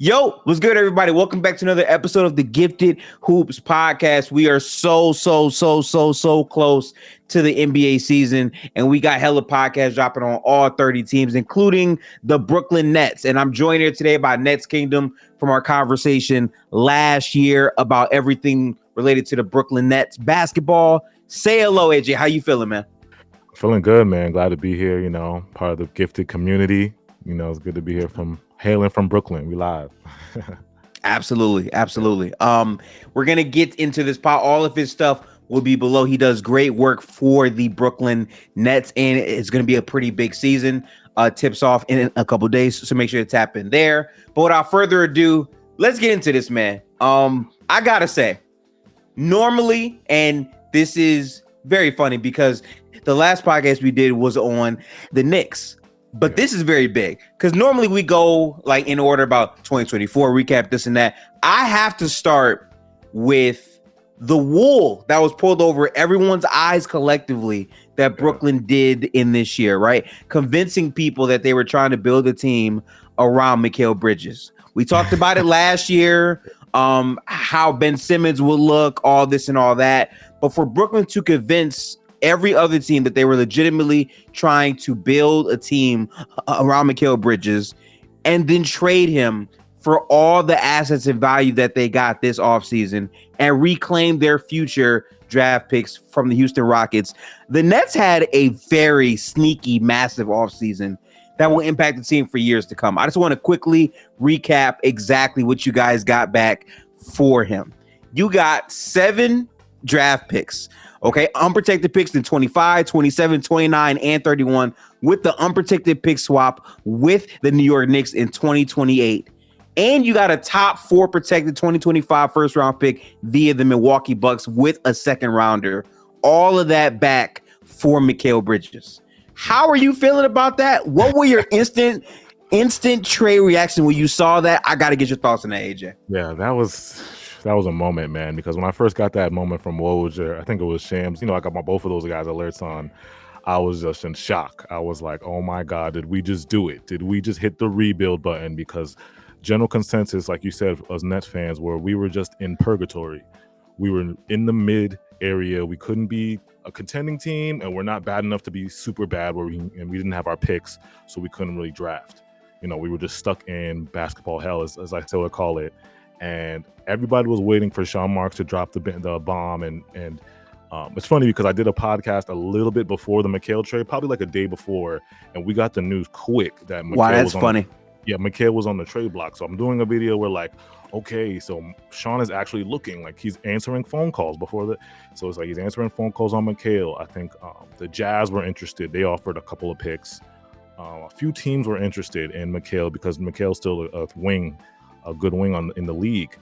Yo, what's good, everybody? Welcome back to another episode of the Gifted Hoops podcast. We are so close to the NBA season, and we got hella podcasts dropping on all 30 teams, including the Brooklyn Nets. And I'm joined here today by Nets Kingdom from our conversation last year about everything related to the Brooklyn Nets basketball. Say hello, AJ. How you feeling, man? Feeling good, man. Glad to be here, part of the gifted community. It's good to be here hailing from Brooklyn. We live. Absolutely. We're going to get into this pot. All of his stuff will be below. He does great work for the Brooklyn Nets, and it's going to be a pretty big season. Tips off in a couple days, so make sure to tap in there. But without further ado, let's get into this, man. I got to say, normally, and this is very funny because the last podcast we did was on the Knicks. But this is very big because normally we go like in order about 2024 recap, this and that. I have to start with the wool that was pulled over everyone's eyes collectively that Brooklyn did in this year, right? Convincing people that they were trying to build a team around Mikal Bridges. We talked about it last year, how Ben Simmons would look, all this and all that. But for Brooklyn to convince every other team that they were legitimately trying to build a team around Mikal Bridges and then trade him for all the assets and value that they got this offseason and reclaim their future draft picks from the Houston Rockets. The Nets had a very sneaky, massive offseason that will impact the team for years to come. I just want to quickly recap exactly what you guys got back for him. You got 7 draft picks. Okay, unprotected picks in 25, 27, 29, and 31 with the unprotected pick swap with the New York Knicks in 2028. And you got a top 4 protected 2025 first round pick via the Milwaukee Bucks with a second rounder. All of that back for Mikal Bridges. How are you feeling about that? What were your instant trade reaction when you saw that? I got to get your thoughts on that, AJ. Yeah, that was a moment, man, because when I first got that moment from Woj, or I think it was Shams, I got both of those guys alerts on. I was just in shock. I was like, oh my God, did we just do it? Did we just hit the rebuild button? Because general consensus, like you said, as Nets fans, we were just in purgatory. We were in the mid area. We couldn't be a contending team, and we're not bad enough to be super bad, and we didn't have our picks, so we couldn't really draft. We were just stuck in basketball hell, as I still would call it. And everybody was waiting for Sean Marks to drop the bomb. And it's funny because I did a podcast a little bit before the Mikal trade, probably like a day before, and we got the news quick that Mikal that's funny. Mikal was on the trade block. So I'm doing a video where like, okay, so Sean is actually looking like he's answering phone calls so it's like he's answering phone calls on Mikal. I think the Jazz were interested. They offered a couple of picks. A few teams were interested in Mikal because Mikal's still a good wing in the league,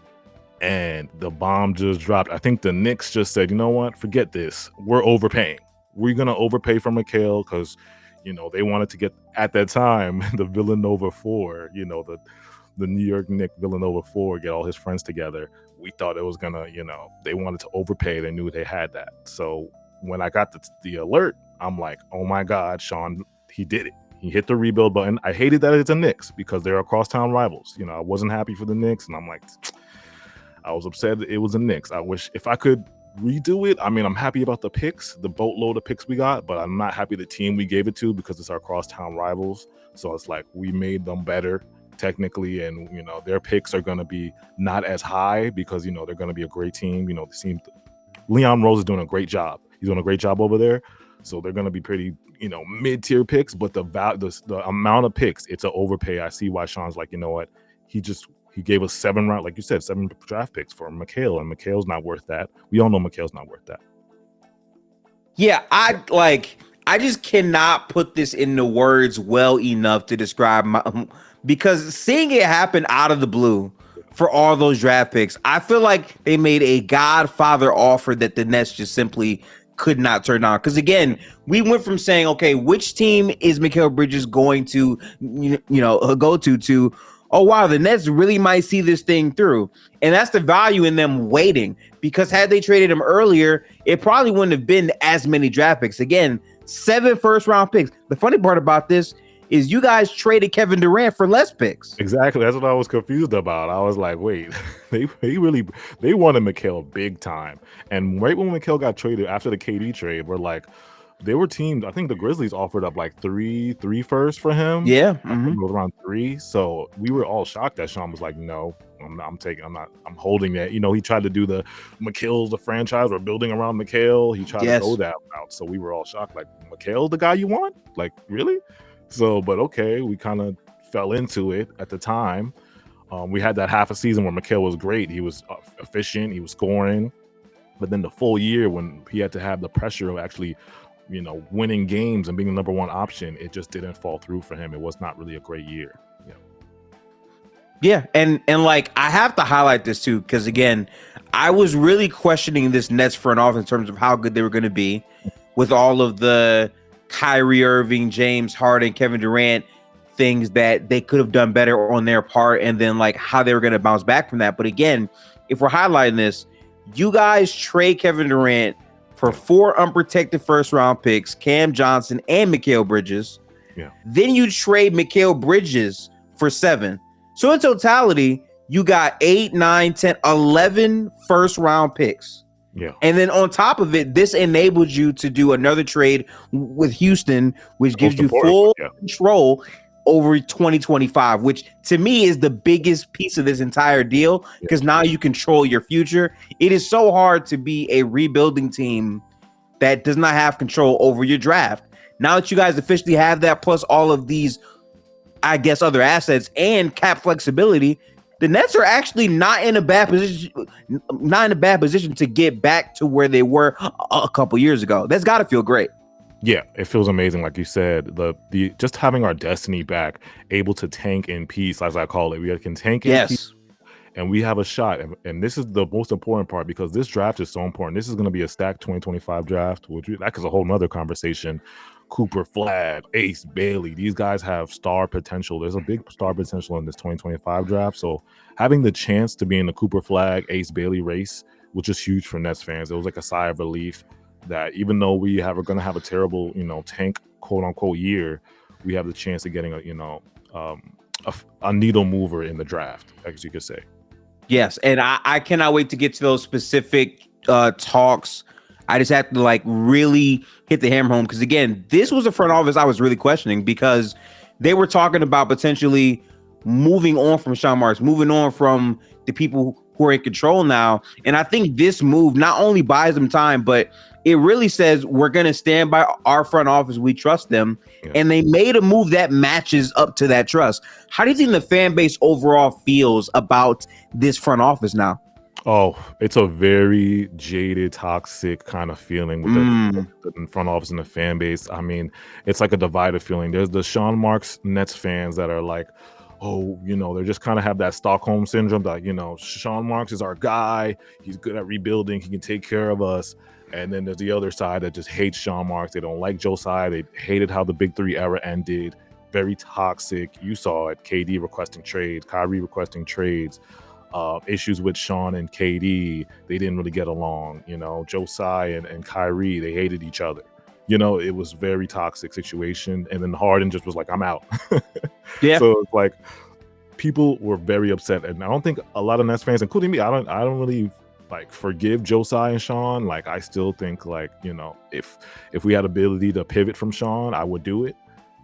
and the bomb just dropped. I think the Knicks just said, you know what, forget this. We're overpaying. We're going to overpay for Mikal because, they wanted to get, at that time, the Villanova 4, the New York Knicks Villanova 4, get all his friends together. We thought it was going to, they wanted to overpay. They knew they had that. So when I got the alert, I'm like, oh my God, Sean, he did it. He hit the rebuild button. I hated that it's a Knicks because they're crosstown rivals. I wasn't happy for the Knicks, and I'm like, I was upset that it was a Knicks. I wish if I could redo it. I mean, I'm happy about the picks, the boatload of picks we got, but I'm not happy the team we gave it to because it's our crosstown rivals. So it's like we made them better technically, and their picks are going to be not as high because they're going to be a great team. The team, Leon Rose is doing a great job. He's doing a great job over there. So they're going to be pretty, mid-tier picks, but the amount of picks, it's an overpay. I see why Sean's like, you know what? He gave us 7 round, like you said, 7 draft picks for Mikal, and Mikal's not worth that. We all know Mikal's not worth that. Yeah, I just cannot put this into words well enough to describe because seeing it happen out of the blue for all those draft picks, I feel like they made a Godfather offer that the Nets just simply could not turn on. Because again, we went from saying, okay, which team is Mikal Bridges going to, go to, oh wow, the Nets really might see this thing through. And that's the value in them waiting, because had they traded him earlier, it probably wouldn't have been as many draft picks. Again, 7 first round picks. The funny part about this, is you guys traded Kevin Durant for less picks. Exactly. That's what I was confused about. I was like, wait, they wanted Mikal big time. And right when Mikal got traded after the KD trade, we're like, they were teamed. I think the Grizzlies offered up like three firsts for him. Yeah. I think it was around 3. So we were all shocked that Sean was like, no, I'm holding that. You know, he tried to do the Mikal's the franchise. We're building around Mikal. He tried to go that route. So we were all shocked. Like, Mikal, the guy you want? Like, really? So, but okay, we kind of fell into it at the time. We had that half a season where Mikal was great. He was efficient. He was scoring. But then the full year when he had to have the pressure of actually, you know, winning games and being the number 1 option, it just didn't fall through for him. It was not really a great year. Yeah, and like I have to highlight this too, because again, I was really questioning this Nets front office in terms of how good they were going to be with all of the Kyrie Irving, James Harden, Kevin Durant things that they could have done better on their part, and then like how they were going to bounce back from that. But again, if we're highlighting this, you guys trade Kevin Durant for 4 unprotected first-round picks, Cam Johnson and Mikal Bridges. Yeah. Then you trade Mikal Bridges for 7. So in totality, you got 8, 9, 10, 11 first-round picks. Yeah. And then on top of it, this enables you to do another trade with Houston, which gives you full control over 2025, which to me is the biggest piece of this entire deal, because now you control your future. It is so hard to be a rebuilding team that does not have control over your draft. Now that you guys officially have that, plus all of these, I guess, other assets and cap flexibility, the Nets are actually not in a bad position to get back to where they were a couple years ago. That's got to feel great. Yeah, it feels amazing. Like you said, the just having our destiny back, able to tank in peace, as I call it. We can tank in peace, and we have a shot. And this is the most important part, because this draft is so important. This is going to be a stacked 2025 draft, which that is a whole nother conversation. Cooper Flag, Ace Bailey, these guys have star potential. There's a big star potential in this 2025 draft. So having the chance to be in the Cooper Flag, Ace Bailey race, which is huge for Nets fans. It was like a sigh of relief that even though we are going to have a terrible, tank, quote unquote, year, we have the chance of getting a needle mover in the draft, as you could say. Yes, and I cannot wait to get to those specific talks. I just have to really hit the hammer home, because again, this was a front office I was really questioning, because they were talking about potentially moving on from Sean Marks, moving on from the people who are in control now. And I think this move not only buys them time, but it really says we're going to stand by our front office. We trust them. Yeah. And they made a move that matches up to that trust. How do you think the fan base overall feels about this front office now? Oh, it's a very jaded, toxic kind of feeling with the front office and the fan base. I mean, it's like a divided feeling. There's the Sean Marks Nets fans that are like, oh, they just kind of have that Stockholm syndrome that, Sean Marks is our guy. He's good at rebuilding. He can take care of us. And then there's the other side that just hates Sean Marks. They don't like Josiah. They hated how the Big Three era ended. Very toxic. You saw it. KD requesting trades, Kyrie requesting trades. Issues with Sean and KD, they didn't really get along. Josiah and Kyrie, they hated each other. It was very toxic situation. And then Harden just was like, I'm out. Yeah. So it's like people were very upset, and I don't think a lot of Nets fans, including me, I don't really forgive Josiah and Sean. I still think if we had ability to pivot from Sean, I would do it.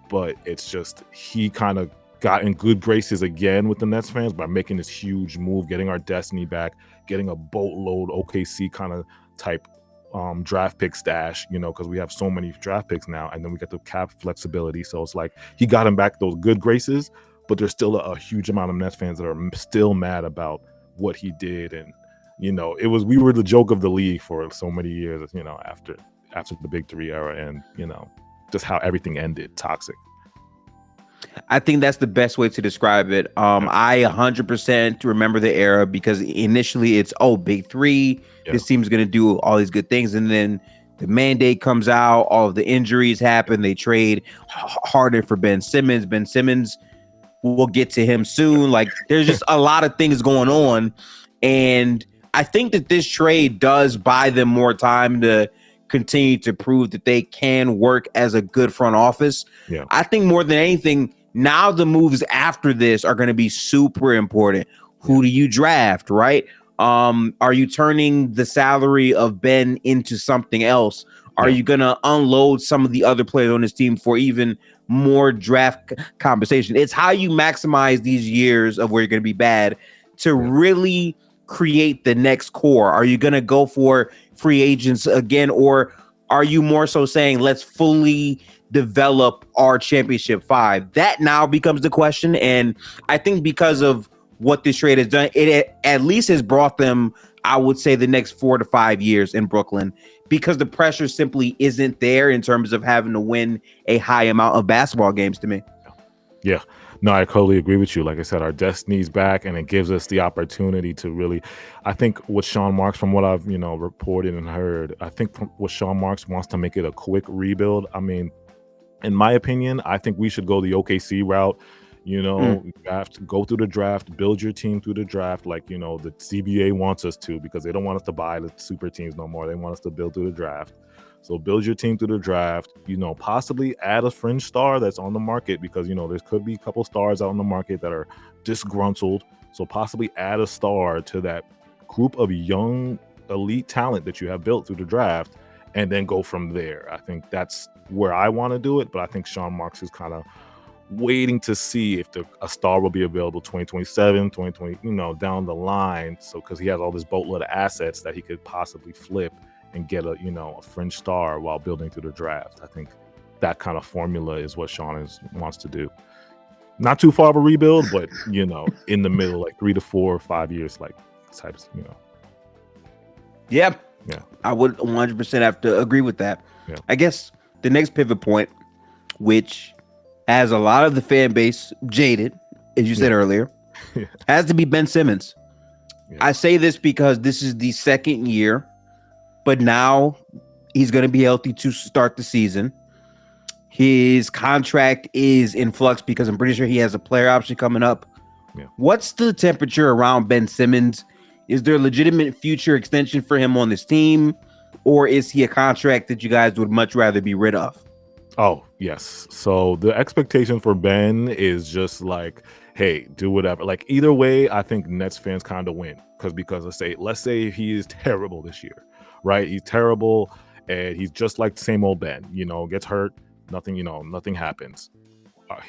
But it's just he kind of got in good graces again with the Nets fans by making this huge move, getting our destiny back, getting a boatload OKC kind of type draft pick stash, because we have so many draft picks now, and then we get the cap flexibility. So it's like he got him back those good graces, but there's still a huge amount of Nets fans that are still mad about what he did. And we were the joke of the league for so many years, after the Big Three era, and just how everything ended, toxic. I think that's the best way to describe it. I 100% remember the era, because initially it's, Big Three. Yeah. This team's going to do all these good things. And then the mandate comes out. All of the injuries happen. They trade Harden for Ben Simmons. Ben Simmons, we'll get to him soon. There's just a lot of things going on. And I think that this trade does buy them more time to continue to prove that they can work as a good front office. Yeah. I think more than anything, now the moves after this are going to be super important. Who do you draft, right? Are you turning the salary of Ben into something else? Are you going to unload some of the other players on this team for even more draft compensation? It's how you maximize these years of where you're going to be bad to really create the next core. Are you going to go for free agents again, or are you more so saying let's fully develop our championship five? That now becomes the question. And I think because of what this trade has done, it at least has brought them, I would say, the next 4 to 5 years in Brooklyn, because the pressure simply isn't there in terms of having to win a high amount of basketball games to me. Yeah. No, I totally agree with you. Like I said, our destiny's back, and it gives us the opportunity to really, I think with Sean Marks, from what I've, reported and heard, I think what Sean Marks wants to make it a quick rebuild. I mean, in my opinion, I think we should go the OKC route. You have to go through the draft, build your team through the draft, like, the CBA wants us to, because they don't want us to buy the super teams no more. They want us to build through the draft. So build your team through the draft, possibly add a fringe star that's on the market, because, there could be a couple stars out on the market that are disgruntled. So possibly add a star to that group of young elite talent that you have built through the draft, and then go from there. I think that's where I want to do it. But I think Sean Marks is kind of waiting to see if a star will be available 2027, 2020, down the line. So, because he has all this boatload of assets that he could possibly flip and get a fringe star while building through the draft. I think that kind of formula is what Sean wants to do. Not too far of a rebuild, but in the middle, like 3 to 4 or 5 years, like types. Yeah, I would 100% have to agree with that. Yeah. I guess the next pivot point, which has a lot of the fan base jaded, as you said earlier, has to be Ben Simmons. Yeah. I say this because this is the second year, but now he's going to be healthy to start the season. His contract is in flux because I'm pretty sure he has a player option coming up. Yeah. What's the temperature around Ben Simmons? Is there a legitimate future extension for him on this team, or is he a contract that you guys would much rather be rid of? Oh, yes. So the expectation for Ben is just like, hey, do whatever. Like, either way, I think Nets fans kind of win, because let's say he is terrible this year, right? He's terrible, and he's just like the same old Ben, gets hurt, nothing happens.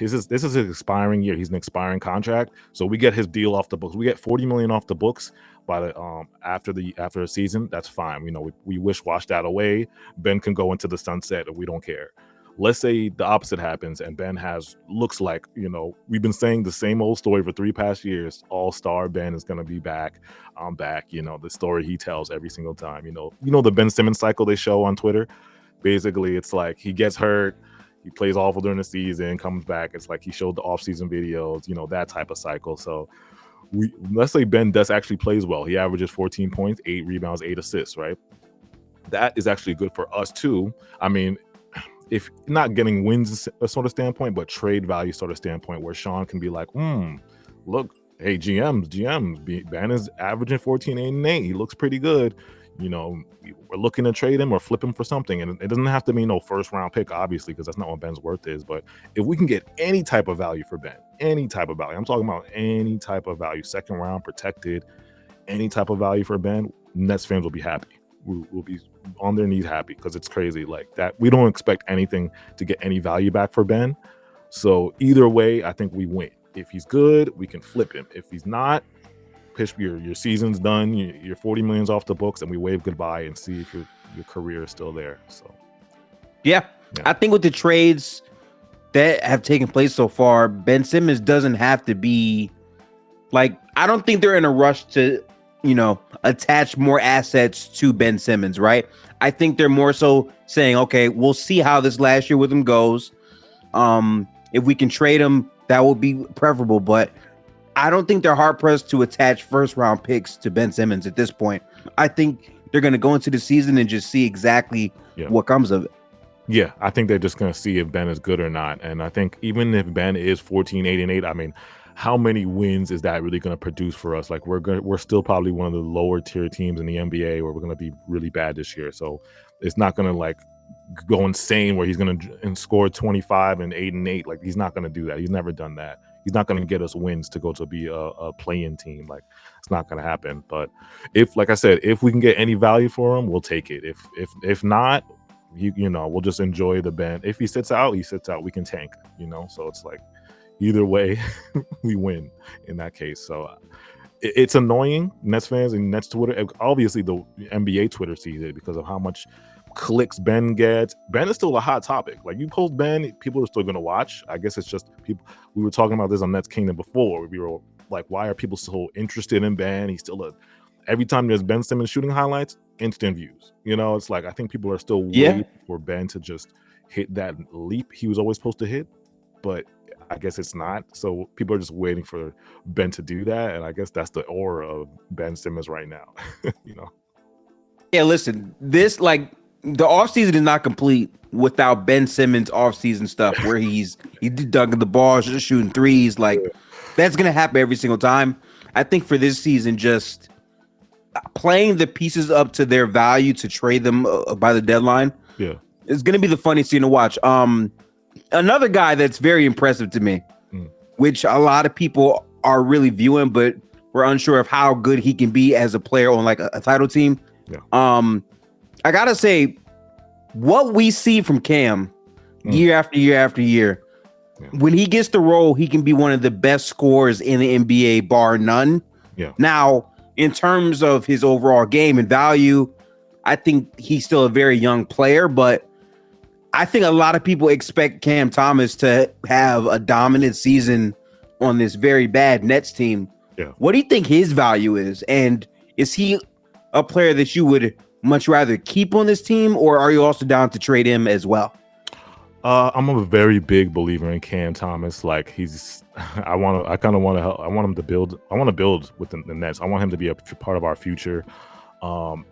This is his expiring year. He's an expiring contract, so we get his deal off the books. We get $40 million off the books by the after the season. That's fine. We wash that away. Ben can go into the sunset, and we don't care. Let's say the opposite happens, and Ben looks like, we've been saying the same old story for 3 past years. All-star Ben is going to be back. I'm back. The story he tells every single time. The Ben Simmons cycle they show on Twitter. Basically, it's like he gets hurt, he plays awful during the season, comes back. It's like he showed the off-season videos, that type of cycle. So let's say Ben does actually plays well. He averages 14 points, 8 rebounds, 8 assists, right? That is actually good for us too. I mean, if not getting wins sort of standpoint, but trade value sort of standpoint, where Sean can be like, look, hey, GMs, Ben is averaging 14, 8, and 8. He looks pretty good. We're looking to trade him or flip him for something. And it doesn't have to be no first round pick, obviously, because that's not what Ben's worth is. But if we can get any type of value for Ben, any type of value, I'm talking about any type of value, second round, protected, any type of value for Ben, Nets fans will be happy. We'll be on their knees happy, because it's crazy like that. We don't expect anything to get any value back for Ben. So either way, I think we win. If he's good, we can flip him. If he's not, your season's done. Your 40 million's off the books, and we wave goodbye and see if your career is still there. So yeah, I think with the trades that have taken place so far, Ben Simmons doesn't have to be like, I don't think they're in a rush to attach more assets to Ben Simmons, right? I think they're more so saying, okay, we'll see how this last year with him goes. If we can trade him, that would be preferable, but I don't think they're hard pressed to attach first round picks to Ben Simmons at this point. I think they're going to go into the season and just see exactly what comes of it. Yeah, I think they're just going to see if Ben is good or not. And I think even if Ben is 14, 8, and 8, I mean, how many wins is that really going to produce for us? Like we're still probably one of the lower tier teams in the NBA, where we're going to be really bad this year. So it's not going to like go insane where he's going to score 25 and 8-8. Like he's not going to do that. He's never done that. He's not going to get us wins to go to be a play-in team. Like it's not going to happen. But if, like I said, if we can get any value for him, we'll take it. If not, you know, we'll just enjoy the Ben. If he sits out, he sits out. We can tank, you know. So it's like either way, we win in that case. So it's annoying, Nets fans and Nets Twitter. Obviously, the NBA Twitter sees it because of how much clicks Ben gets. Ben is still a hot topic. Like you post Ben, people are still going to watch. I guess it's just people. We were talking about this on Nets Kingdom before. We were like, why are people so interested in Ben? He's still every time there's Ben Simmons shooting highlights, instant views. You know, it's like I think people are still waiting for Ben to just hit that leap he was always supposed to hit, but I guess it's not. So people are just waiting for Ben to do that, and I guess that's the aura of Ben Simmons right now. You know. Yeah, listen, this like the offseason is not complete without Ben Simmons offseason stuff where he's dunking the ball, just shooting threes. Like that's gonna happen every single time. I think for this season, just playing the pieces up to their value to trade them by the deadline. Yeah, it's gonna be the funniest thing to watch. Another guy that's very impressive to me, which a lot of people are really viewing, but we're unsure of how good he can be as a player on like a title team. Yeah. I gotta say, what we see from Cam year after year after year, when he gets the role, he can be one of the best scorers in the NBA, bar none. Yeah. Now, in terms of his overall game and value, I think he's still a very young player, but I think a lot of people expect Cam Thomas to have a dominant season on this very bad Nets team. Yeah. What do you think his value is? And is he a player that you would much rather keep on this team, or are you also down to trade him as well? I'm a very big believer in Cam Thomas. Like I want him to build. I want to build with the Nets. I want him to be a part of our future.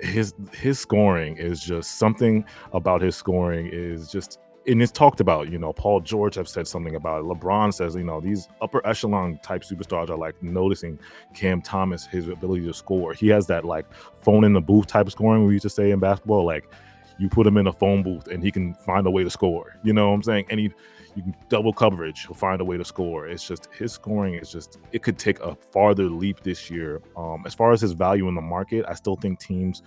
His scoring is just something about his scoring is just, and it's talked about, you know, Paul George have said something about it. LeBron says, you know, these upper echelon type superstars are like noticing Cam Thomas, his ability to score. He has that like phone in the booth type of scoring we used to say in basketball. Like you put him in a phone booth and he can find a way to score, you know what I'm saying? And you can double coverage, he'll find a way to score. It's just his scoring is just, it could take a farther leap this year. As far as his value in the market, I still think teams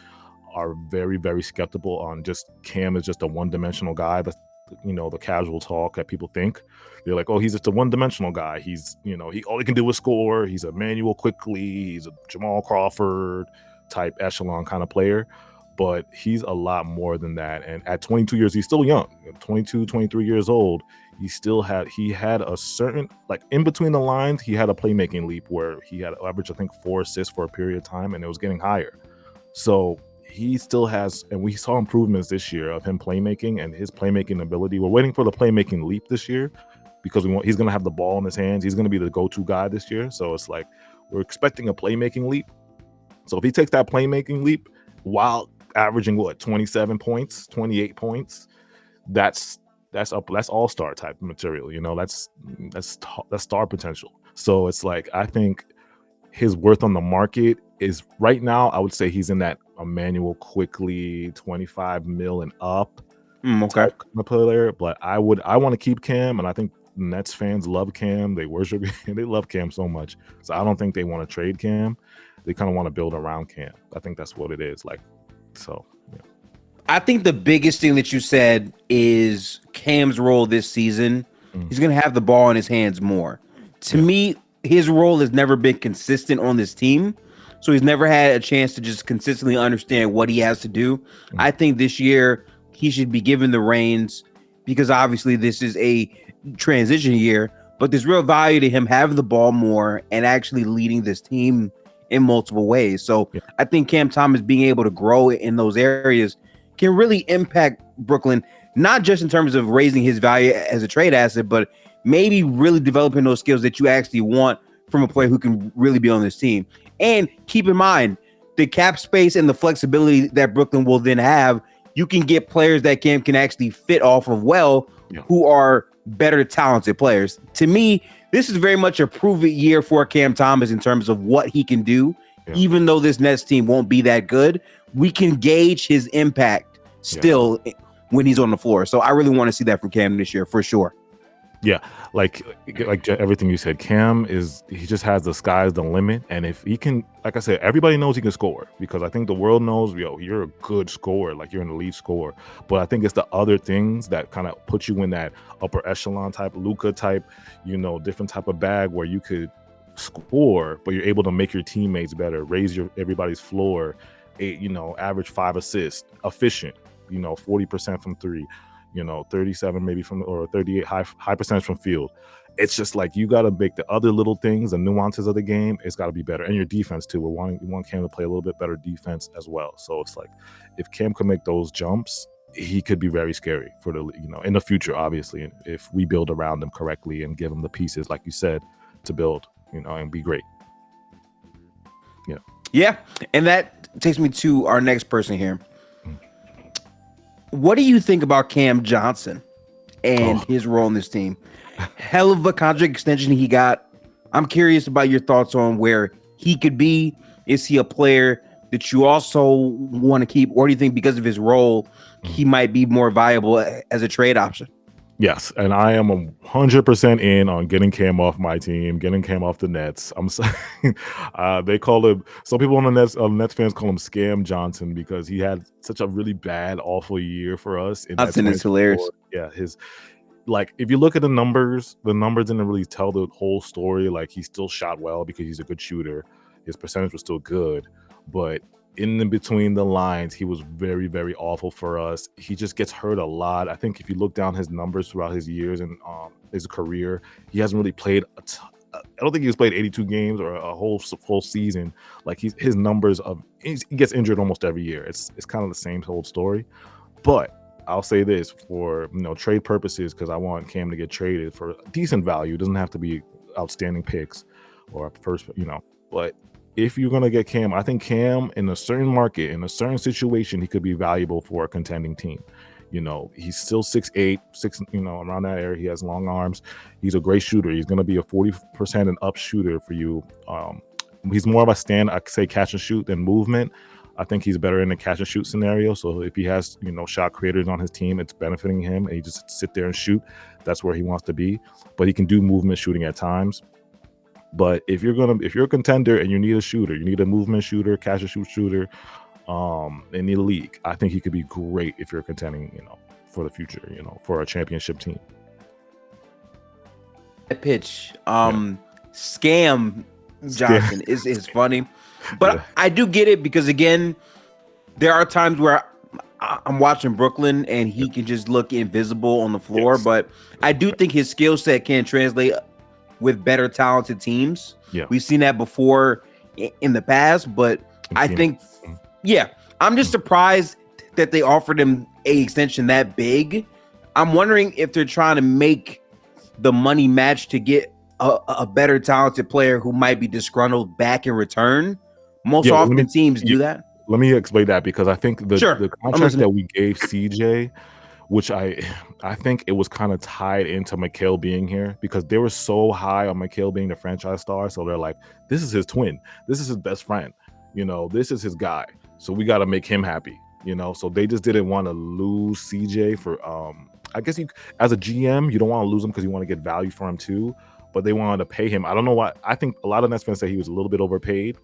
are very, very skeptical on just Cam is just a one-dimensional guy. That's, you know, the casual talk that people think. They're like, oh, he's just a one-dimensional guy. He's, you know, all he can do is score. He's a Manuel Quickly. He's a Jamal Crawford type echelon kind of player. But he's a lot more than that. And at 22 years, he's still young. 22, 23 years old. He had a certain, like in between the lines, he had a playmaking leap where he had averaged, I think, 4 assists for a period of time, and it was getting higher. So he still has, and we saw improvements this year of him playmaking and his playmaking ability. We're waiting for the playmaking leap this year because he's going to have the ball in his hands. He's going to be the go-to guy this year. So it's like we're expecting a playmaking leap. So if he takes that playmaking leap while averaging 27 points, 28 points, that's all-star type material, you know, that's star potential. So it's like, I think his worth on the market is right now, I would say he's in that Emmanuel Quickly 25 mil and up type of player. But I want to keep Cam, and I think Nets fans love Cam. They worship him. They love Cam so much. So I don't think they want to trade Cam. They kind of want to build around Cam. I think that's what it is. Like, so yeah. I think the biggest thing that you said is Cam's role this season. He's going to have the ball in his hands more. To me, his role has never been consistent on this team. So he's never had a chance to just consistently understand what he has to do. I think this year he should be given the reins because obviously this is a transition year, but there's real value to him having the ball more and actually leading this team in multiple ways. So I think Cam Thomas being able to grow in those areas can really impact Brooklyn, not just in terms of raising his value as a trade asset, but maybe really developing those skills that you actually want from a player who can really be on this team. And keep in mind, the cap space and the flexibility that Brooklyn will then have, you can get players that Cam can actually fit off of who are better talented players. To me, this is very much a prove it year for Cam Thomas in terms of what he can do. Yeah. Even though this Nets team won't be that good, we can gauge his impact still when he's on the floor. So I really want to see that from Cam this year for sure. Yeah, like everything you said, Cam he just has the sky's the limit, and if he can, like I said, everybody knows he can score because I think the world knows, you're a good scorer, like you're an elite scorer. But I think it's the other things that kind of put you in that upper echelon type, Luka type, different type of bag where you could score, but you're able to make your teammates better, raise everybody's floor, average 5 assists, efficient, 40% from three. 37 maybe from, or 38 high percentage from field. It's just like you got to make the other little things, the nuances of the game. It's got to be better, and your defense too. We want Cam to play a little bit better defense as well. So it's like if Cam can make those jumps, he could be very scary for the in the future. Obviously, if we build around him correctly and give him the pieces, like you said, to build, and be great. Yeah, and that takes me to our next person here. What do you think about Cam Johnsonn and his role in this team? Hell of a contract extension he got. I'm curious about your thoughts on where he could be. Is he a player that you also want to keep, or do you think because of his role, he might be more viable as a trade option? Yes, and I am 100% in on getting Cam off my team, getting Cam off the Nets. I'm saying they call him. Some people on the Nets fans call him Scam Johnsonn because he had such a really bad, awful year for us. Johnson is hilarious. Yeah, if you look at the numbers didn't really tell the whole story. Like he still shot well because he's a good shooter. His percentage was still good, but in between the lines, he was very, very awful for us. He just gets hurt a lot. I think if you look down his numbers throughout his years and his career, he hasn't really played I don't think he's played 82 games or a whole season. Like his numbers he gets injured almost every year. It's kind of the same old story. But I'll say this for trade purposes, because I want Cam to get traded for decent value. It doesn't have to be outstanding picks or first, but if you're going to get Cam, I think Cam in a certain market, in a certain situation, he could be valuable for a contending team. He's still 6'8", around that area. He has long arms. He's a great shooter. He's going to be a 40% and up shooter for you. He's more of a I could say catch and shoot than movement. I think he's better in the catch and shoot scenario. So if he has, shot creators on his team, it's benefiting him, and he just sit there and shoot. That's where he wants to be. But he can do movement shooting at times. But if you're a contender and you need a shooter, you need a movement shooter, catch and shoot shooter, in the league, I think he could be great if you're contending, for the future, for a championship team. That pitch, Scam Johnsonn is funny, but I do get it because again, there are times where I'm watching Brooklyn and he can just look invisible on the floor, but I do think his skill set can translate with better talented teams. Yeah, we've seen that before in the past, but I think, I'm just surprised that they offered him a extension that big. I'm wondering if they're trying to make the money match to get a better talented player who might be disgruntled back in return. Most often teams do that. Let me explain that, because I think the contract that we gave CJ, which I think it was kind of tied into Mikal being here, because they were so high on Mikal being the franchise star. So they're like, this is his twin. This is his best friend. This is his guy. So we got to make him happy. So they just didn't want to lose CJ for, I guess as a GM, you don't want to lose him because you want to get value for him too. But they wanted to pay him. I don't know why. I think a lot of Nets fans say he was a little bit overpaid.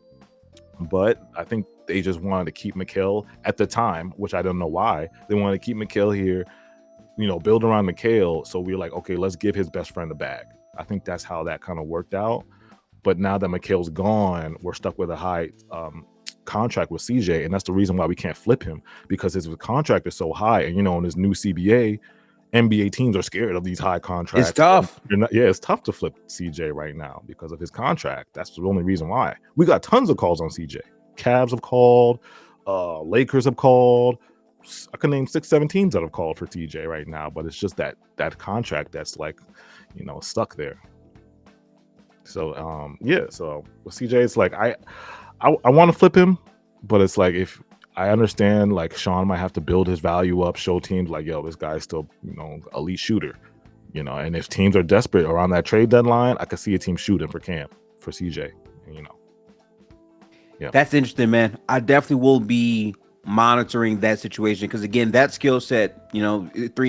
But I think they just wanted to keep Mikal at the time, which I don't know why. They wanted to keep Mikal here, build around Mikal. So we were like, okay, let's give his best friend a bag. I think that's how that kind of worked out. But now that Mikal's gone, we're stuck with a high contract with CJ. And that's the reason why we can't flip him, because his contract is so high. And, in his new CBA, NBA teams are scared of these high contracts. It's tough. It's tough to flip CJ right now because of his contract. That's the only reason why. We got tons of calls on CJ. Cavs have called. Lakers have called. I can name 6-7 teams that have called for TJ right now, but it's just that contract that's like, stuck there. So so with CJ, it's like I want to flip him, but it's like, if I understand, like Sean might have to build his value up, show teams like, yo, this guy's still, elite shooter. You know, and if teams are desperate around that trade deadline, I could see a team shooting for Cam, for CJ. You know, yeah, That's interesting, man. I definitely will be monitoring that situation because again, that skill set, 3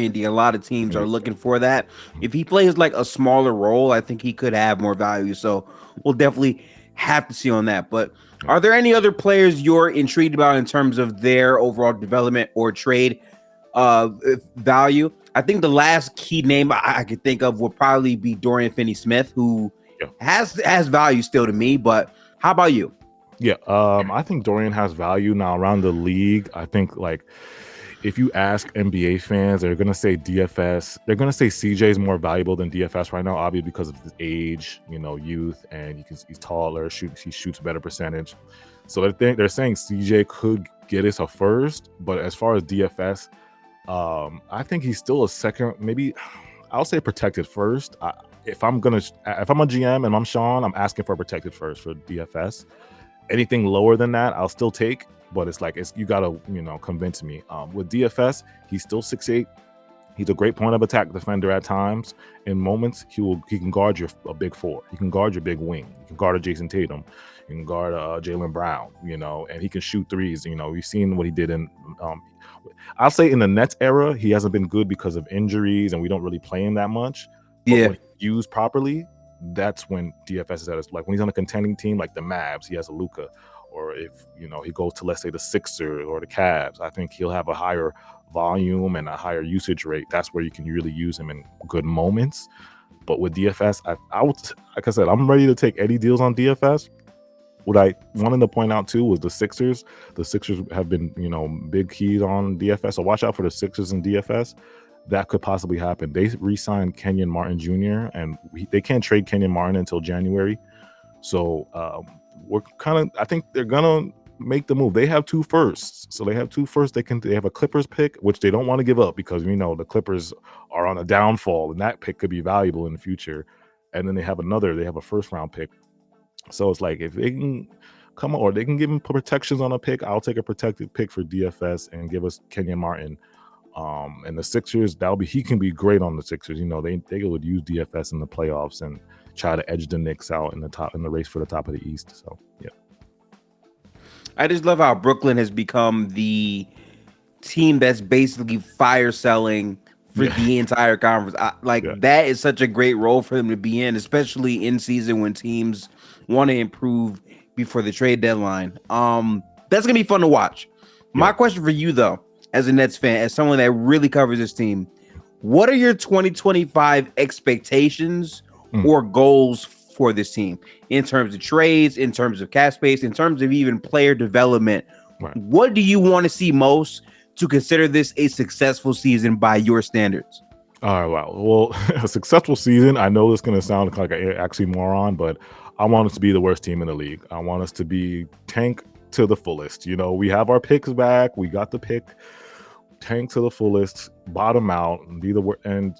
and D, a lot of teams are looking for that. If he plays like a smaller role, I think he could have more value. So we'll definitely have to see on that. But are there any other players you're intrigued about in terms of their overall development or trade value? I think the last key name I could think of would probably be Dorian Finney-Smith, who has value still to me. But how about you? Yeah, I think Dorian has value now around the league. I think like if you ask NBA fans, they're gonna say DFS. They're gonna say CJ is more valuable than DFS right now, obviously because of his age, youth, and he's taller. He shoots better percentage. So they're saying CJ could get us a first, but as far as DFS, I think he's still a second. Maybe I'll say protected first. If I'm a GM and I'm Sean, I'm asking for a protected first for DFS. Anything lower than that, I'll still take, but you gotta, convince me. With DFS, he's still 6'8". He's a great point of attack defender at times. In moments, he can guard a big four. He can guard your big wing. You can guard a Jason Tatum. You can guard Jaylen Brown. And he can shoot threes. We've seen what he did in. I'll say in the Nets era, he hasn't been good because of injuries, and we don't really play him that much. But when used properly, that's when DFS is at its like when he's on a contending team like the Mavs, he has a Luka, or if he goes to let's say the Sixers or the Cavs, I think he'll have a higher volume and a higher usage rate. That's where you can really use him in good moments. But with DFS, I would, like I said, I'm ready to take any deals on DFS. What I wanted to point out too was the Sixers. The Sixers have been big keys on DFS, so watch out for the Sixers and DFS. That could possibly happen. They re-signed Kenyon Martin Jr. and they can't trade Kenyon Martin until January. So I think they're gonna make the move. They have 2 firsts, so they have 2 firsts. They have a Clippers pick, which they don't want to give up because the Clippers are on a downfall, and that pick could be valuable in the future. And then they have a first round pick. So it's like if they can come on, or they can give him protections on a pick, I'll take a protected pick for DFS and give us Kenyon Martin. And the Sixers, he can be great on the Sixers. They would use DFS in the playoffs and try to edge the Knicks out in the race for the top of the East. So yeah, I just love how Brooklyn has become the team that's basically fire selling for the entire conference. That is such a great role for them to be in, especially in season when teams want to improve before the trade deadline. That's gonna be fun to watch. My question for you though, as a Nets fan, as someone that really covers this team, what are your 2025 expectations or goals for this team in terms of trades, in terms of cap space, in terms of even player development? Right. What do you want to see most to consider this a successful season by your standards? All right, wow. Well, a successful season, I know it's going to sound like an oxymoron, but I want us to be the worst team in the league. I want us to be tank to the fullest. We have our picks back. We got the pick. Tank to the fullest, bottom out, and be the worst. And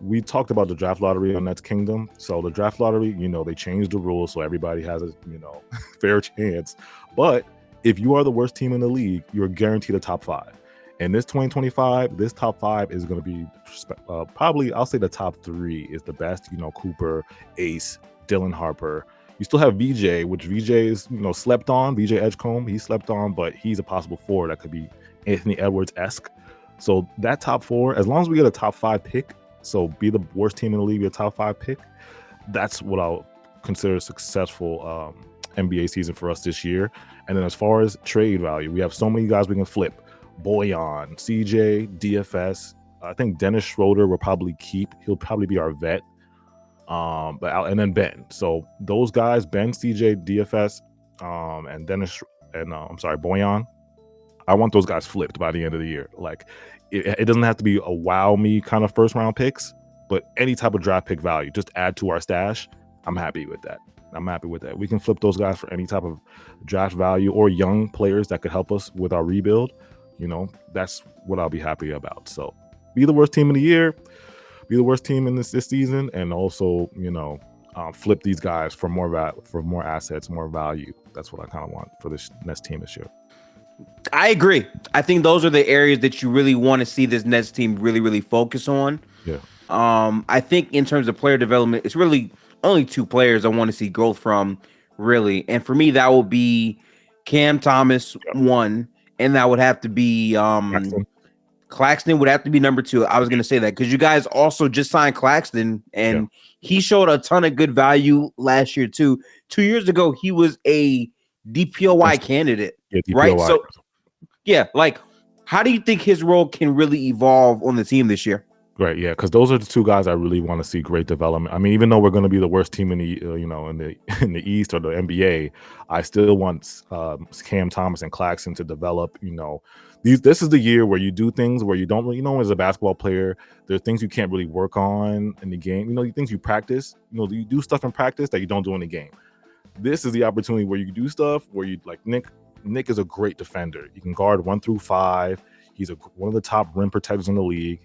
we talked about the draft lottery on Nets Kingdom. So the draft lottery, they changed the rules so everybody has a fair chance. But if you are the worst team in the league, you're guaranteed a top 5. And this 2025, this top 5 is going to be probably, I'll say the top 3 is the best. Cooper, Ace, Dylan Harper. You still have VJ, which VJ is slept on. VJ Edgecombe, he slept on, but he's a possible 4 that could be Anthony Edwards-esque. So that top 4, as long as we get a top 5 pick, so be the worst team in the league, a top 5 pick, that's what I'll consider a successful NBA season for us this year. And then as far as trade value, we have so many guys we can flip. Boyan, CJ, DFS. I think Dennis Schroeder will probably keep. He'll probably be our vet. And then Ben. So those guys, Ben, CJ, DFS, and Dennis, and Boyan. I want those guys flipped by the end of the year. Like, it doesn't have to be a wow me kind of first round picks, but any type of draft pick value, just add to our stash. I'm happy with that. We can flip those guys for any type of draft value or young players that could help us with our rebuild. That's what I'll be happy about. So be the worst team in the year, be the worst team in this season, and also, flip these guys for more assets, more value. That's what I kind of want for this Nets team this year. I agree. I think those are the areas that you really want to see this Nets team really, really focus on. Yeah. I think in terms of player development, it's really only two players I want to see growth from, really. And for me, that will be Cam Thomas, Yep. one, and that would have to be Claxton. Claxton would have to be number two. I was going to say that because you guys also just signed Claxton, and he showed a ton of good value last year too. 2 years ago, he was a DPOY candidate, right? DPOY. So, yeah, like, how do you think his role can really evolve on the team this year? Right, yeah, because those are the two guys I really want to see great development. I mean, even though we're going to be the worst team in the in the East or the NBA, I still want Cam Thomas and Claxton to develop. This is the year where you do things where you don't really as a basketball player. There are things you can't really work on in the game. Things you practice. You do stuff in practice that you don't do in the game. This is the opportunity where you can do stuff where you like Nick. Nick is a great defender. He can guard 1 through 5. He's one of the top rim protectors in the league.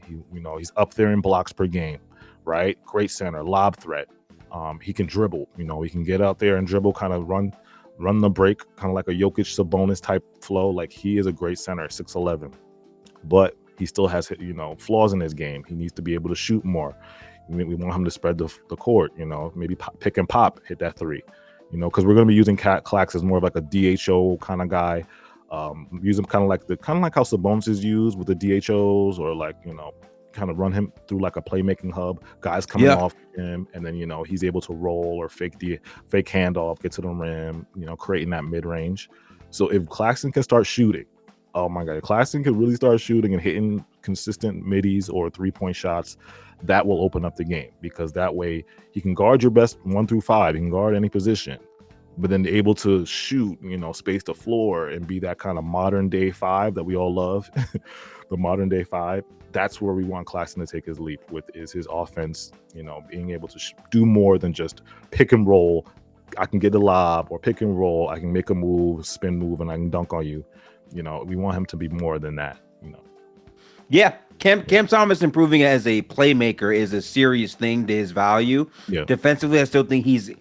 He's up there in blocks per game, right? Great center, lob threat. He can dribble. He can get out there and dribble, kind of run the break, kind of like a Jokic Sabonis type flow. Like, he is a great center, 6'11", but he still has flaws in his game. He needs to be able to shoot more. We want him to spread the court. Maybe pick and pop, hit that three. Because we're going to be using Clax as more of like a DHO kind of guy. Use him kind of like how Sabonis is used with the DHOs, or kind of run him through like a playmaking hub. Guys coming off him, and then he's able to roll or fake handoff, get to the rim, creating that mid range. So if Claxton can start shooting, oh my God, Claxton can really start shooting and hitting consistent middies or 3-point shots. That will open up the game, because that way he can guard your best 1 through 5. He can guard any position. But then able to shoot, space the floor and be that kind of modern day 5 that we all love, the modern day 5. That's where we want Claxton to take his leap with, is his offense, being able to do more than just pick and roll. I can get a lob, or pick and roll. I can make a move, spin move, and I can dunk on you. We want him to be more than that. Yeah, Cam Thomas improving as a playmaker is a serious thing to his value. Yeah. Defensively, I still think he's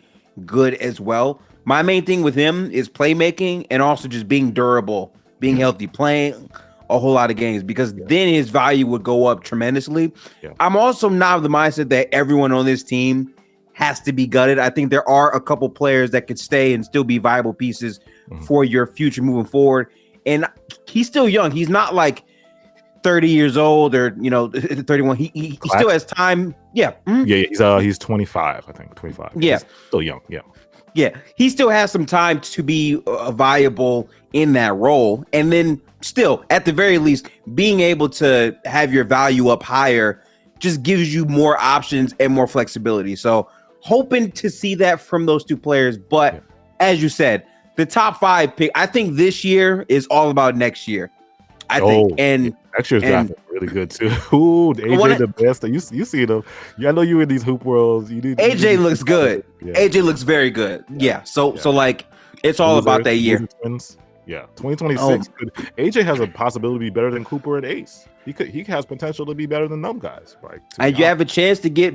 good as well. My main thing with him is playmaking, and also just being durable, being healthy, playing a whole lot of games, because then his value would go up tremendously. Yeah. I'm also not of the mindset that everyone on this team has to be gutted. I think there are a couple players that could stay and still be viable pieces for your future moving forward. And he's still young. He's not like 30 years old or 31. He still has time. Yeah. Yeah, he's 25, I think. 25. Yeah. He's still young. Yeah. Yeah, he still has some time to be viable in that role. And then still, at the very least, being able to have your value up higher just gives you more options and more flexibility. So hoping to see that from those two players. But as you said, the top 5 pick, I think this year is all about next year. I think. And next year's draft is really good too. Ooh, AJ the best. You see them. Yeah, I know you in these hoop worlds. AJ looks good. Yeah. AJ looks very good. Yeah. So like, it's all about that year. Yeah. 2026. AJ has a possibility to be better than Cooper and Ace. He has potential to be better than them guys. Right. And you have a chance to get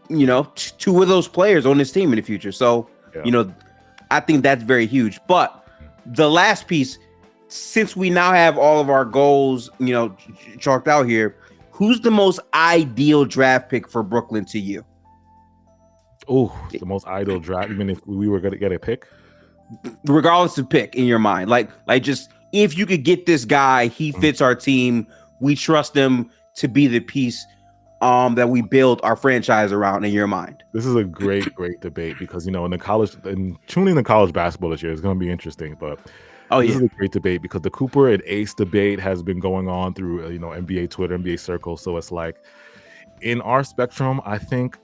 2 of those players on this team in the future. So I think that's very huge. But the last piece, since we now have all of our goals, chalked out here, who's the most ideal draft pick for Brooklyn to you? Oh, the most ideal draft. You mean if we were going to get a pick? Regardless of pick in your mind, like just if you could get this guy, he fits our team. We trust him to be the piece that we build our franchise around. In your mind, this is a great debate, because in tuning the college basketball this year is going to be interesting, but. This is a great debate, because the Cooper and Ace debate has been going on through NBA Twitter, NBA circles. So it's like, in our spectrum, I think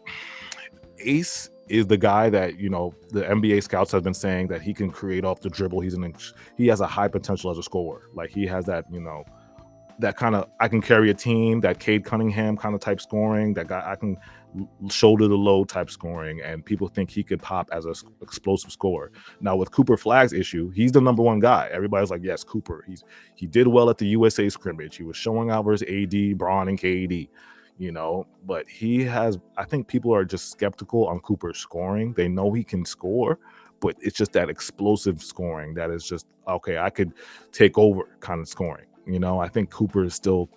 Ace is the guy that the NBA scouts have been saying that he can create off the dribble. He has a high potential as a scorer. Like, he has that that kind of, I can carry a team, that Cade Cunningham kind of type scoring, that guy I can shoulder the load type scoring, and people think he could pop as an explosive scorer. Now with Cooper Flagg's issue, he's the number one guy. Everybody's like, yes, Cooper. He did well at the USA scrimmage. He was showing out versus AD, Bron, and KD. But I think people are just skeptical on Cooper's scoring. They know he can score, but it's just that explosive scoring that is just, okay, I could take over kind of scoring. I think Cooper is still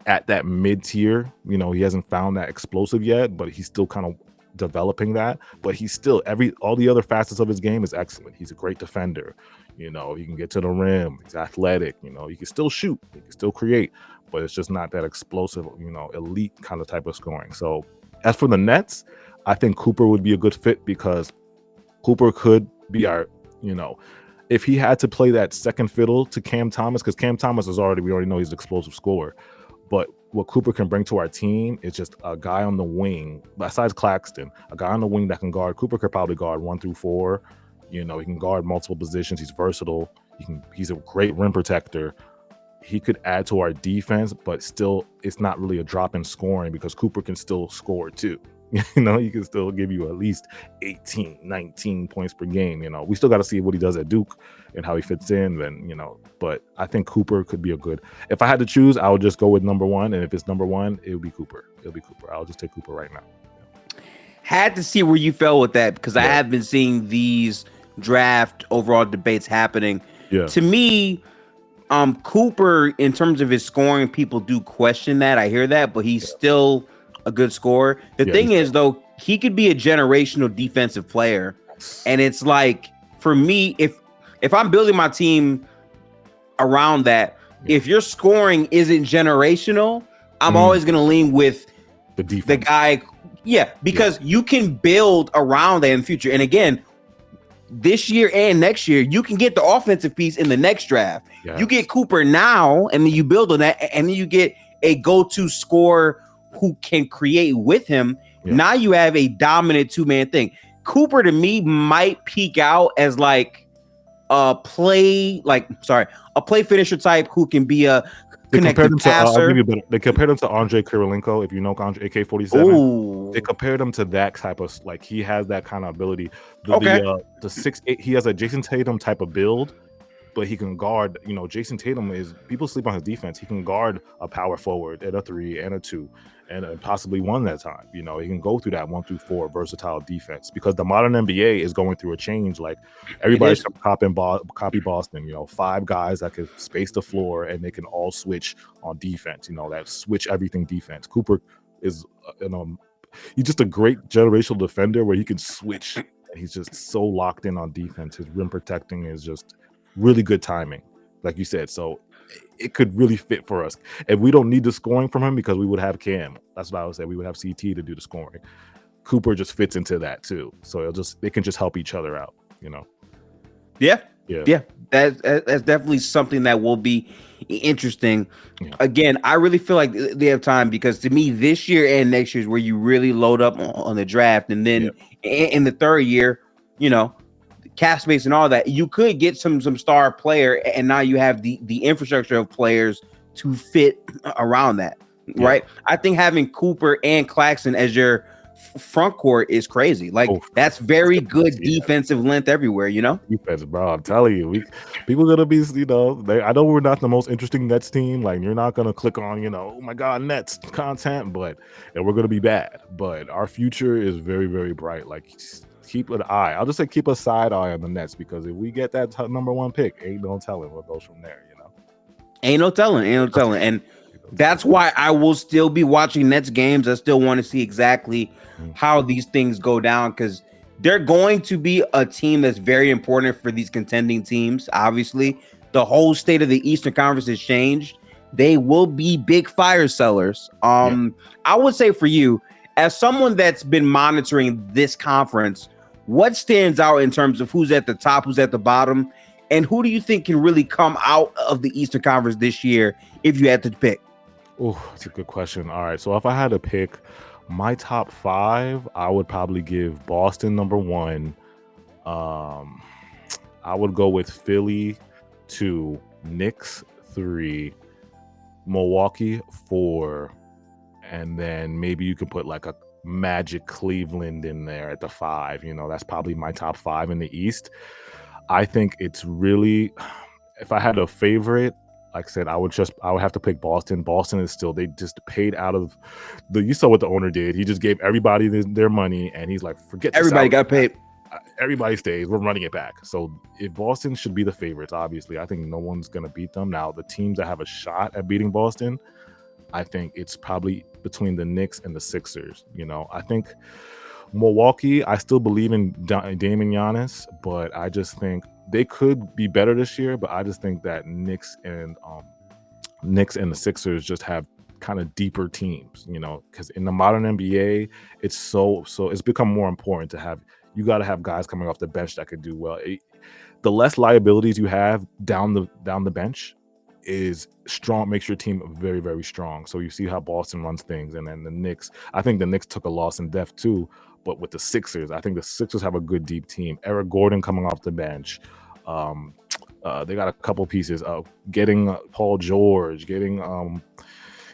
at that mid tier. You know, he hasn't found that explosive yet, but he's still kind of developing that. But he's still all the other facets of his game is excellent. He's a great defender. You know, he can get to the rim. He's athletic. You know, he can still shoot. He can still create, but it's just not that explosive, you know, elite kind of type of scoring. So as for the Nets, I think Cooper would be a good fit because Cooper could be our, you know, if he had to play that second fiddle to Cam Thomas, because Cam Thomas we already know he's an explosive scorer. But what Cooper can bring to our team is just a guy on the wing, besides Claxton, a guy on the wing that can guard. Cooper could probably guard 1 through 4. You know, he can guard multiple positions. He's versatile. He's a great rim protector. He could add to our defense, but still, it's not really a drop in scoring because Cooper can still score too. You know, he can still give you at least 18, 19 points per game. You know, we still got to see what he does at Duke and how he fits in. And, you know, but I think Cooper could be if I had to choose, I would just go with number 1. And if it's number 1, it would be Cooper. I'll just take Cooper right now. Had to see where you fell with that because I have been seeing these draft overall debates happening. Yeah. To me, Cooper, in terms of his scoring, people do question that. I hear that, but he's still a good scorer. The thing is, though, he could be a generational defensive player. And it's like, for me, if I'm building my team around that, if your scoring isn't generational, I'm always going to lean with the guy. Yeah, because you can build around that in the future. And again, this year and next year, you can get the offensive piece in the next draft. Yes. You get Cooper now, and then you build on that, and then you get a go-to scorer who can create with him. Yeah. Now you have a dominant two-man thing. Cooper, to me, might peak out as like a play finisher type who can be a connected passer. They compared him to Andre Kirilenko, if you know AK-47. They compared him to that type of, like, he has that kind of ability. The 6'8", he has a Jason Tatum type of build, but he can guard. You know, Jason Tatum people sleep on his defense. He can guard a power forward at a 3 and a 2 and possibly 1 that time. You know, he can go through that 1 through 4 versatile defense because the modern NBA is going through a change. Like, everybody's copy Boston. You know, 5 guys that can space the floor and they can all switch on defense. You know, that switch everything defense. Cooper is, he's just a great generational defender where he can switch. And he's just so locked in on defense. His rim protecting is just really good timing, like you said. So it could really fit for us. And we don't need the scoring from him because we would have Cam. That's what I would say. We would have CT to do the scoring. Cooper just fits into that too. So they can just help each other out, you know? Yeah. That's definitely something that will be interesting. Yeah. Again, I really feel like they have time because to me, this year and next year is where you really load up on the draft. And then in the third year, you know, cap space and all that, you could get some star player, and now you have the infrastructure of players to fit around that, right? I think having Cooper and Claxton as your front court is crazy. Like, that's very good defensive length everywhere, you know? Defense, bro. I'm telling you, people are gonna be, you know, I know we're not the most interesting Nets team. Like, you're not gonna click on, you know, oh my God, Nets content, and we're gonna be bad. But our future is very, very bright. Like, keep an eye. I'll just say keep a side eye on the Nets because if we get that number 1 pick, ain't no telling what goes from there, you know? Ain't no telling. And that's why I will still be watching Nets games. I still want to see exactly how these things go down because they're going to be a team that's very important for these contending teams. Obviously, the whole state of the Eastern Conference has changed. They will be big fire sellers. I would say for you, as someone that's been monitoring this conference, what stands out in terms of who's at the top, who's at the bottom, and who do you think can really come out of the Eastern Conference this year if you had to pick? Oh, that's a good question. All right, so if I had to pick my top 5, I would probably give Boston number 1. I would go with Philly 2, Knicks 3, Milwaukee 4, and then maybe you could put like a Magic Cleveland in there at the 5. You know, that's probably my top 5 in the East. I think it's really, if I had a favorite, like I said, I would have to pick Boston. Boston is still, they just paid out of you saw what the owner did. He just gave everybody their money and he's like, forget this. Everybody got paid. Everybody stays. We're running it back. So if Boston should be the favorites, obviously, I think no one's going to beat them. Now, the teams that have a shot at beating Boston, I think it's probably between the Knicks and the Sixers. I think Milwaukee, I still believe in Damian Giannis, but I just think they could be better this year. But I just think that Knicks and the Sixers just have kind of deeper teams, because in the modern NBA, it's it's become more important to have. You got to have guys coming off the bench that could do well. The less liabilities you have down the bench is strong, makes your team very, very strong. So you see how Boston runs things, and then the Knicks. I think the Knicks took a loss in depth too, but with the Sixers, I think the Sixers have a good deep team. Eric Gordon coming off the bench. They got a couple pieces. Getting Paul George, getting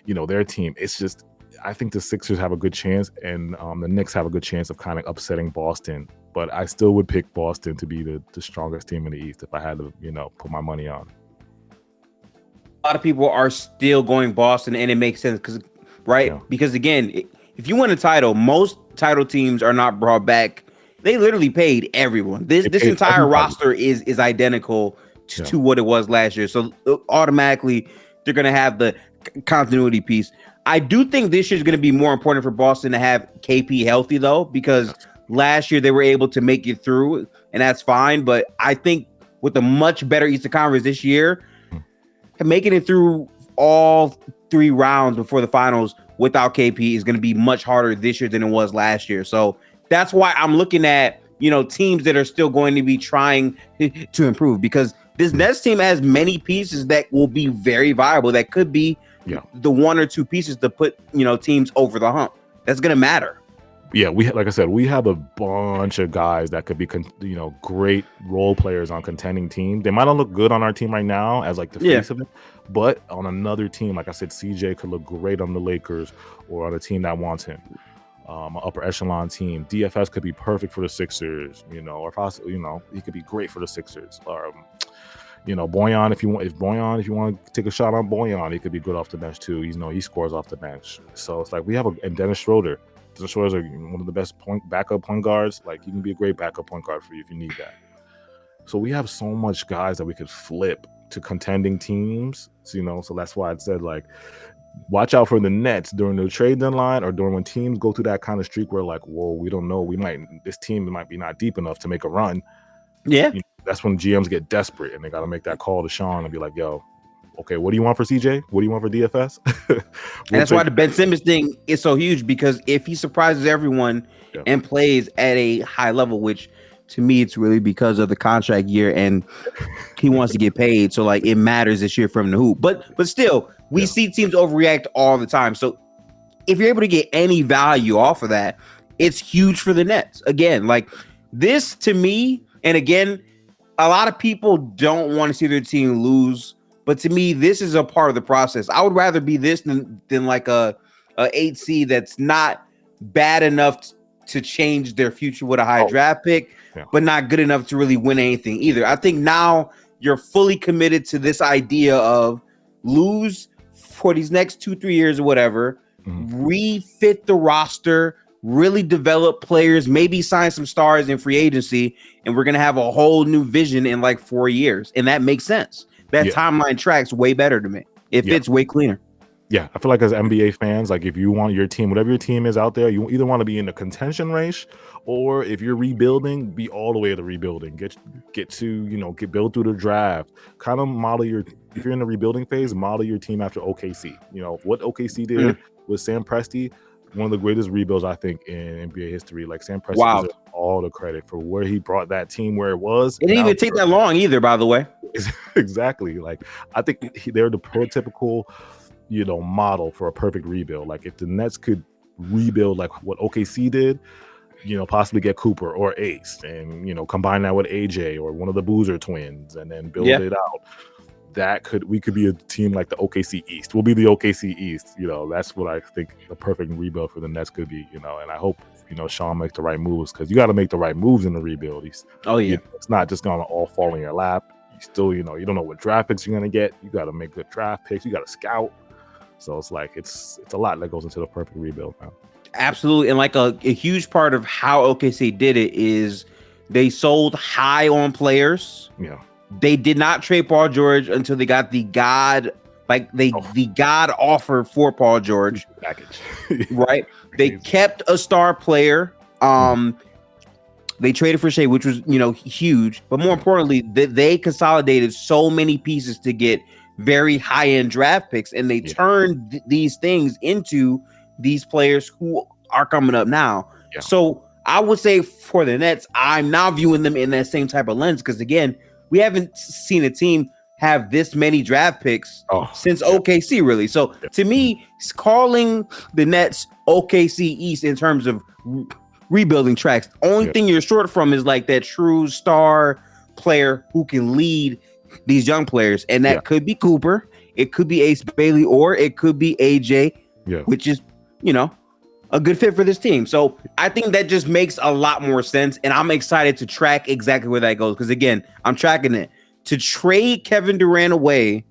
their team. It's just, I think the Sixers have a good chance, and the Knicks have a good chance of kind of upsetting Boston. But I still would pick Boston to be the strongest team in the East if I had to, put my money on. A lot of people are still going Boston, and it makes sense because again, if you win a title, most title teams are not brought back. They literally paid everyone. This entire roster is identical to what it was last year. So automatically they're going to have the continuity piece. I do think this year is going to be more important for Boston to have KP healthy, though, because last year they were able to make it through, and that's fine. But I think with a much better Eastern Conference this year, making it through all 3 rounds before the finals without KP is going to be much harder this year than it was last year. So that's why I'm looking at, teams that are still going to be trying to improve, because this Nets team has many pieces that will be very viable. That could be the 1 or 2 pieces to put, teams over the hump. That's going to matter. Yeah, like I said, we have a bunch of guys that could be, great role players on contending teams. They might not look good on our team right now as like the face of it, but on another team, like I said, CJ could look great on the Lakers or on a team that wants him. An upper echelon team. DFS could be perfect for the Sixers, or possibly, he could be great for the Sixers. Boyan, if you want to take a shot on Boyan, he could be good off the bench too. He scores off the bench. So it's like we have and Dennis Schroeder. Dennis Schroeder is one of the best backup point guards. Like, he can be a great backup point guard for you if you need that. So we have so much guys that we could flip to contending teams. So that's why I said, like, watch out for the Nets during the trade deadline or during when teams go through that kind of streak where, like, whoa, we don't know, this team might be not deep enough to make a run. Yeah, that's when GMs get desperate and they got to make that call to Sean and be like, yo, okay, what do you want for CJ? What do you want for DFS? And that's why the Ben Simmons thing is so huge, because if he surprises everyone and plays at a high level, which to me, it's really because of the contract year and he wants to get paid. So like, it matters this year from the hoop, but still we see teams overreact all the time. So if you're able to get any value off of that, it's huge for the Nets. Again, like this to me, and again, a lot of people don't want to see their team lose. But to me, this is a part of the process. I would rather be this than like a 8C that's not bad enough to change their future with a high draft pick, but not good enough to really win anything either. I think now you're fully committed to this idea of lose for these next 2-3 years or whatever, refit the roster, really develop players, maybe sign some stars in free agency, and we're going to have a whole new vision in like 4 years. And that makes sense. That timeline tracks way better to me. It fits way cleaner. Yeah, I feel like as NBA fans, like if you want your team, whatever your team is out there, you either want to be in the contention race, or if you're rebuilding, be all the way to rebuilding. Get to build through the draft. Kind of model if you're in the rebuilding phase, model your team after OKC. What OKC did with Sam Presti, one of the greatest rebuilds I think in NBA history. Like Sam Presti deserves all the credit for where he brought that team where it was. It didn't even take that long either, by the way. Exactly. Like I think they're the prototypical, model for a perfect rebuild. Like if the Nets could rebuild like what OKC did, possibly get Cooper or Ace and combine that with AJ or one of the Boozer twins and then build it out. We could be a team like the OKC East. We'll be the OKC East. That's what I think the perfect rebuild for the Nets could be. And I hope Sean makes the right moves, because you got to make the right moves in the rebuild. It's not just gonna all fall in your lap. You still, you don't know what draft picks you're gonna get. You got to make good draft picks. You got to scout. So it's like it's a lot that goes into the perfect rebuild now. Absolutely, and like a huge part of how OKC did it is they sold high on players. Yeah. They did not trade Paul George until they got the god like the God offer for Paul George package, right? They kept a star player. They traded for Shea, which was huge, but more importantly, they consolidated so many pieces to get very high end draft picks, and they turned these things into these players who are coming up now. Yeah. So I would say for the Nets, I'm now viewing them in that same type of lens because again, we haven't seen a team have this many draft picks since OKC, really. So to me, calling the Nets OKC East in terms of rebuilding tracks, the only thing you're short from is like that true star player who can lead these young players, and that could be Cooper, it could be Ace Bailey, or it could be AJ, which is a good fit for this team. So I think that just makes a lot more sense, and I'm excited to track exactly where that goes because again, I'm tracking it. To trade Kevin Durant away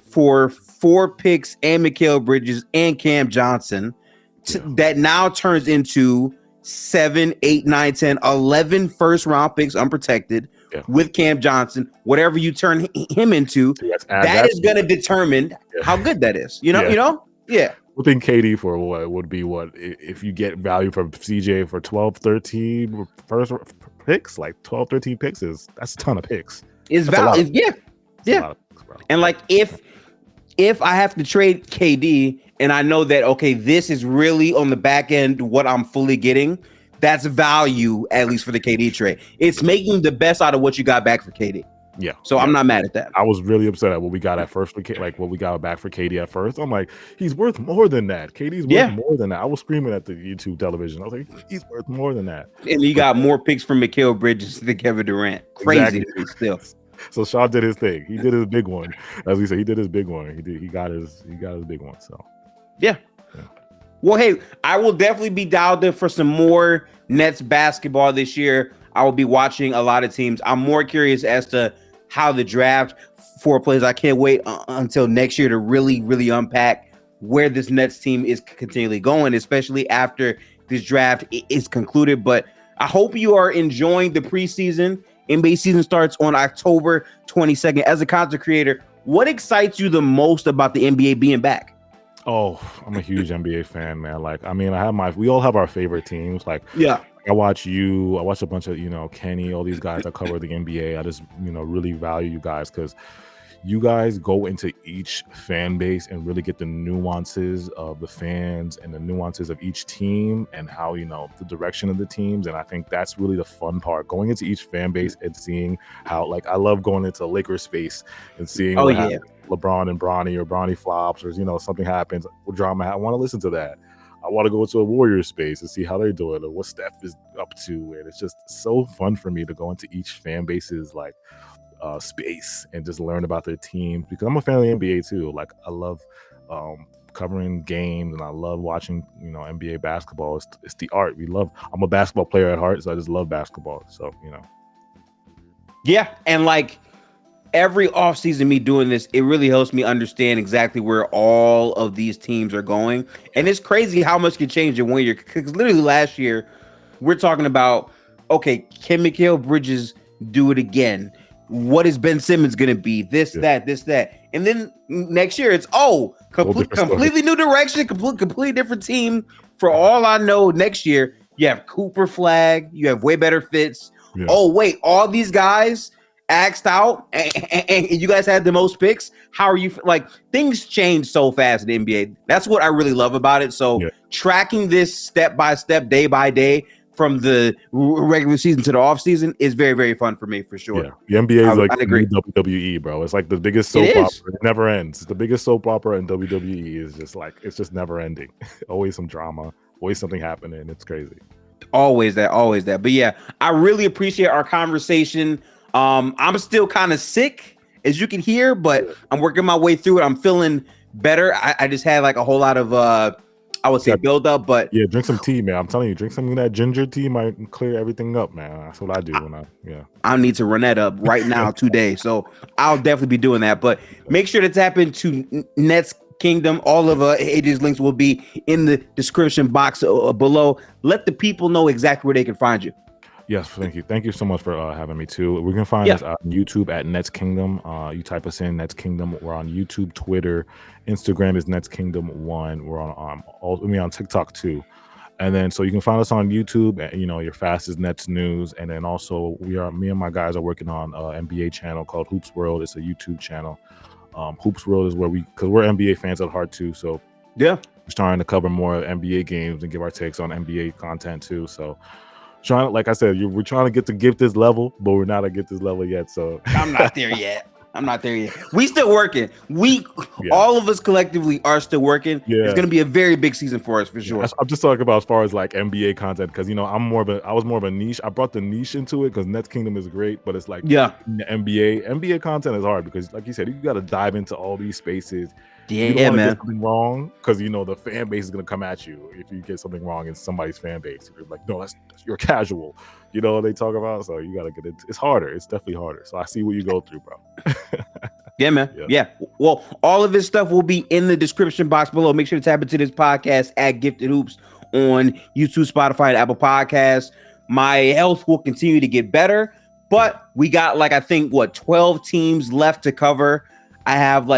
for 4 picks and Mikal Bridges and Cam Johnson, that now turns into 7, 8, 9, 10, 11 first round picks unprotected with Cam Johnson. Whatever you turn him into, that is going to determine how good that is. You know? Flipping KD for what would be if you get value from CJ for 12, 13 first picks, like 12, 13 picks that's a ton of picks. Is value, yeah. And like if I have to trade KD and I know that this is really on the back end what I'm fully getting, that's value at least for the KD trade. It's making the best out of what you got back for KD. Yeah. So I'm not mad at that. I was really upset at what we got at first, like what we got back for KD at first. I'm like, he's worth more than that. KD's worth more than that. I was screaming at the YouTube television. I was like, he's worth more than that. And you got more picks from Mikal Bridges than Kevin Durant. Crazy still. So Sean did his thing. He did his big one. As we said, he did his big one. He got his big one. So yeah. Well, hey, I will definitely be dialed in for some more Nets basketball this year. I will be watching a lot of teams. I'm more curious as to how the draft for plays. I can't wait until next year to really, really unpack where this Nets team is continually going, especially after this draft is concluded. But I hope you are enjoying the preseason. NBA season starts on October 22nd. As a content creator, what excites you the most about the NBA being back? Oh, I'm a huge NBA fan, man. Like, I mean, we all have our favorite teams. Like, I watch a bunch of, Kenny, all these guys that cover the NBA. I just, really value you guys because you guys go into each fan base and really get the nuances of the fans and the nuances of each team and how, the direction of the teams. And I think that's really the fun part, going into each fan base and seeing how, like, I love going into Lakers space and seeing LeBron and Bronny, or Bronny flops, or, something happens, what drama. I want to listen to that. I want to go into a Warriors space and see how they're doing or what Steph is up to. And it's just so fun for me to go into each fan base's space and just learn about their team, because I'm a fan of the NBA too. Like, I love covering games and I love watching, NBA basketball. It's the art. I'm a basketball player at heart, so I just love basketball. So, Yeah. And like every offseason, me doing this, it really helps me understand exactly where all of these teams are going. And it's crazy how much can change in 1 year. Because literally last year, we're talking about, can Mikal Bridges do it again? What is Ben Simmons going to be? This, that. And then next year, it's, completely new direction, completely different team. For all I know, next year, you have Cooper Flag, you have way better fits. Yeah. Oh, wait, all these guys axed out and you guys had the most picks. How are you? Like, things change so fast in the NBA. That's what I really love about it. So tracking this step by step, day by day, from the regular season to the off season is very, very fun for me, for sure. Yeah. The NBA is like WWE, bro. It's like the biggest soap opera. It never ends. It's the biggest soap opera, and WWE is just like, it's just never ending. Always some drama, always something happening. It's crazy. Always that. But yeah, I really appreciate our conversation. I'm still kind of sick, as you can hear, but I'm working my way through it. I'm feeling better. I just had like a whole lot of I would say build up, but drink some tea, man. I'm telling you, drink some of that ginger tea might clear everything up, man. That's what I do I need to run that up right now today. So I'll definitely be doing that. But make sure to tap into Nets Kingdom. All of AJ's links will be in the description box below. Let the people know exactly where they can find you. Yes, thank you so much for having me too. We can find us on YouTube at Nets Kingdom. You type us in Nets Kingdom. We're on YouTube, Twitter, Instagram is Nets Kingdom 1. We're on TikTok too. And then so you can find us on YouTube, and your fastest Nets news. And then also me and my guys are working on an NBA channel called Hoops World. It's a YouTube channel. Hoops World is because we're NBA fans at heart too. So we're starting to cover more NBA games and give our takes on NBA content too. So like I said, we're trying to get to Gifted level, but we're not at Gifted level yet. So I'm not there yet. We still working. All of us collectively are still working. It's going to be a very big season for us for sure. I'm just talking about as far as like NBA content, because I was more of a niche. I brought the niche into it because Nets Kingdom is great, but it's like the NBA content is hard because, like you said, you got to dive into all these spaces. You don't want to get something wrong because the fan base is going to come at you if you get something wrong in somebody's fan base. You're like, no, you're casual. They talk about, so you got to get it. It's harder. It's definitely harder. So I see what you go through, bro. Yeah, man. Yeah. Well, all of this stuff will be in the description box below. Make sure to tap into this podcast at Gifted Hoops on YouTube, Spotify, and Apple Podcasts. My health will continue to get better, but we got 12 teams left to cover. I have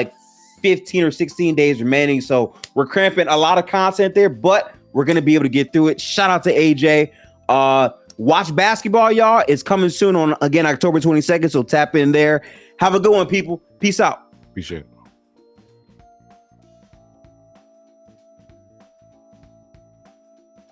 15 or 16 days remaining, so we're cramping a lot of content there, but we're gonna be able to get through it. Shout out to AJ. Watch basketball, y'all. It's coming soon on October 22nd, so tap in there. Have a good one, people. Peace out. Appreciate it.